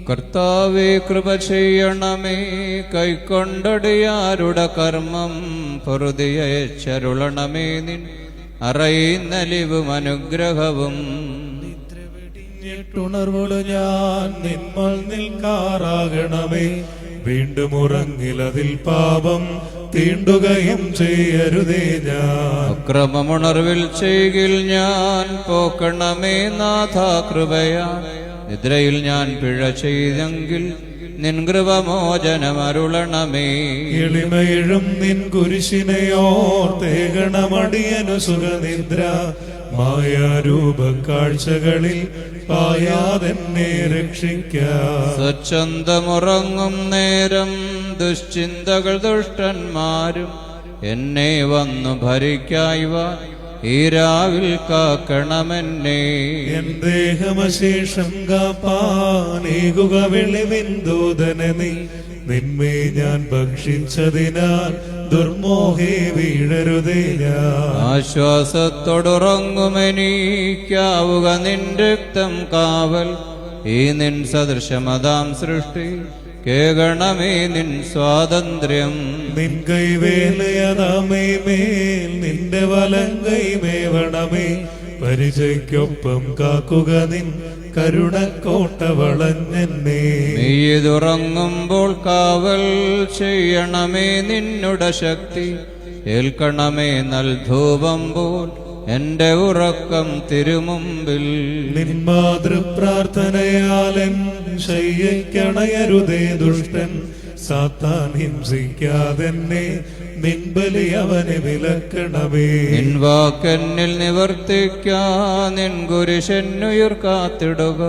കർത്താവേ കൃപ ചെയ്യണമേ. കൈക്കൊണ്ടടിയാരുടെ കർമ്മം പൊറുതിയച്ചരുളണമേ. നിൻ അറിയുന്നലിവും അനുഗ്രഹവും ഉണർവോട് ഞാൻ നിന്മൽ നിൽക്കാറാകണമേ. വീണ്ടും ഉറങ്ങിലതിൽ പാപം തീണ്ടുകയും ചെയ്യരുതേ. ഞാൻ അക്രമമുണർവിൽ ചെയ്യിൽ ഞാൻ പോക്കണമേ നാഥ കൃപയാ. നിദ്രയിൽ ഞാൻ പിഴ ചെയ്തെങ്കിൽ നിൻ കൃപമോചനമരുളണമേ. എളിമയിഴും നിൻ കുരിശിനെയോർത്തേകണമടിയനു സുഖനിദ്ര. മായാരൂപ കാഴ്ചകളിൽ പായാതെന്നെ രക്ഷിക്കാം. സ്വച്ഛന്തമുറങ്ങും നേരം ദുശ്ചിന്തകൾ ദുഷ്ടന്മാരും എന്നെ വന്നു ഭരിക്കായ്വാൻ ഈ രാവിൽ കാക്കണമെന്നെ. എൻ ദേഹമശേഷം കാപ്പാനേകുക വെളിവിന്ദൂതനെ നീ. നിന്മേ ഞാൻ ഭക്ഷിച്ചതിനാൽ ദുർമോഹേ വീഴരുതേ. ഞാൻ ആശ്വാസത്തോടുറങ്ങുമെനിക്കാവുക നിൻ രക്തം കാവൽ. ഈ നിൻ സദൃശമതാം സൃഷ്ടി കേകണമേ നിൻ സ്വാതന്ത്ര്യം. നിൻ കൈവേലയതാമേ മേൽ നിന്റെ വലങ്കൈ മേവണമേ. പരിചയ്ക്കൊപ്പം കാക്കുക നിൻ കരുണക്കോട്ട വളഞ്ഞെന്നെ. നീതുറങ്ങുമ്പോൾ കാവൽ ചെയ്യണമേ നിന്നുടെ ശക്തി. ഏൽക്കണമേ നൽധൂപം പോൽ എന്റെ ഉറക്കം തിരുമുമ്പിൽ. നിൻ മാതൃപ്രാർത്ഥനയാലൻ ശയ്യയ്ക്കണയരുതേ ദുഷ്ടൻ. സാത്താൻ ഹിംസിക്കാതെന്നെ നിൻ ബലി അവനെ വിലക്കണമേ. നിൻ വാക്കെന്നിൽ നിവർത്തിക്കാ നിൻ കുരിശെന്നുയർക്കാത്തിടുക.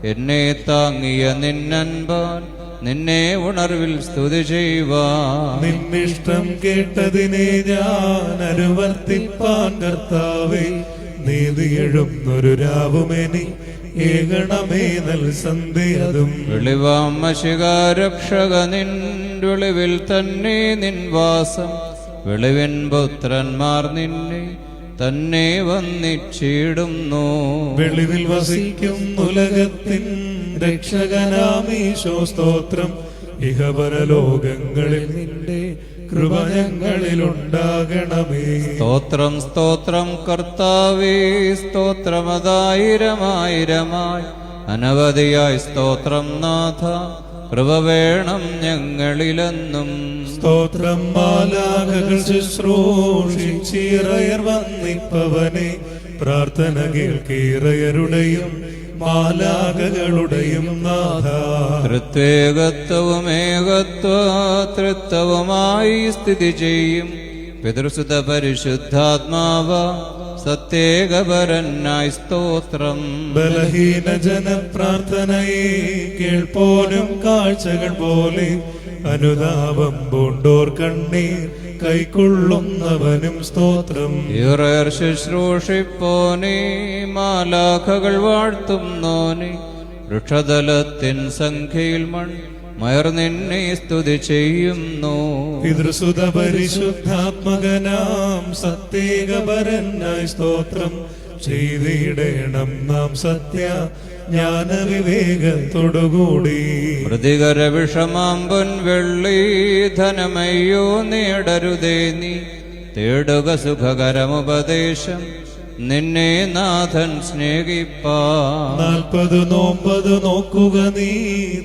എന്നെ താങ്ങിയ നിന്നൻപാൻ നിന്നെ ഉണർവിൽ സ്തുതി ചെയ്യുവാൻ. നിന്നിഷ്ടം കേട്ടതിനെ ഞാൻ അനുവർത്തിപ്പാൻ കർത്താവേ. നീതി എഴുന്നൊരു രാവുമെനി ഏകണമേ നൽ സന്ധ്യതും. വെളിവാം മശികാരക്ഷക നിൻ വെളിവിൽ തന്നെ നിൻ വാസം. വെളിവിൻ പുത്രന്മാർ നിന്നെ തന്നെ വന്നിച്ചിടുന്നു. വെളിവിൽ വസിക്കും ഉലകത്തിൻ രക്ഷകനാമീശോ സ്തോത്രം. ഇഹപരലോകങ്ങളിൽ നിന്റെ കൃപ ഞങ്ങളിലുണ്ടാകണമേ. സ്തോത്രം സ്തോത്രം കർത്താവേ. സ്തോത്രമതായിരമായിരമായി അനവധിയായി സ്തോത്രം നാഥ. കൃപ വേണം ഞങ്ങളിലെന്നും. സ്തോത്രം മാലാഖകൾ ശുശ്രൂഷിച്ചിറയർ വന്നിപ്പവനെ. പ്രാർത്ഥന കേൾക്കീറയരുടെയും മാലാഖകളുടെയും നാഥ. തൃത്വേകത്വവും ഏകത്വത്വവുമായി സ്ഥിതി ചെയ്യും പിതൃസുത പരിശുദ്ധാത്മാവ സത്യേകപരനായി സ്തോത്രം. ബലഹീന ജനപ്രാർത്ഥനയെ കേൾപ്പോനും കാഴ്ചകൾ പോലെ. അനുതാപം പൂണ്ടോർ കണ്ണീർ കൈക്കൊള്ളുന്നവനും സ്തോത്രം. ഇറയർ ശുശ്രൂഷിപ്പോനെ മാലാഖകൾ വാഴ്ത്തുന്നോനെ. വൃക്ഷതലത്തിൻ സംഖ്യയിൽ മയർ നിന്നെ സ്തുതി ചെയ്യുന്നു. പിതൃസുത പരിശുദ്ധാത്മകനാം സത്യേകപരനായി സ്തോത്രം ചെയ്തിടേണം നാം സത്യ ജ്ഞാനവിവേകത്തോടുകൂടി. പ്രതികര വിഷമാം പൊൻവെള്ളി ധനമയ്യോ നേടരുതേ നീ. തേടുക സുഖകരമുപദേശം നിന്നെ നാഥൻ സ്നേഹിപ്പാ. 40 നോമ്പത് നോക്കുക നീ.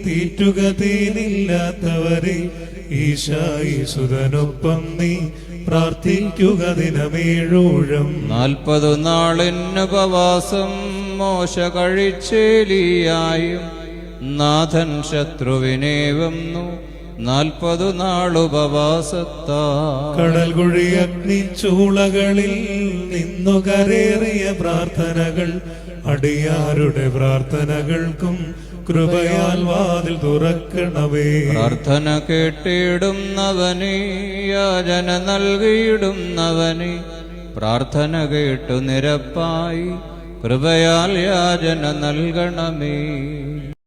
തീറ്റുക തീനില്ലാത്തവരെ. ഈശായി സുതനൊപ്പം നീ പ്രാർത്ഥിക്കുക ദിനമേഴൂഴം. 40 നാളിനുപവാസം മോശ കഴിച്ചേലിയായും നാഥൻ ശത്രുവിനെ വന്നു 40 നാളുപവാസത്താ. കടൽ കുഴി അഗ്നി ചൂളകളിൽ നിന്നു കരേറിയ പ്രാർത്ഥനകൾ. അടിയാരുടെ പ്രാർത്ഥനകൾക്കും കൃപയാൽ വാതിൽ തുറക്കണമേ. പ്രാർത്ഥന കേട്ടിടുന്നവനെ യാചന നൽകിയിടുന്നവനെ. പ്രാർത്ഥന കേട്ടു നിരപ്പായി കൃപയാൽ യാചന നൽകണമേ.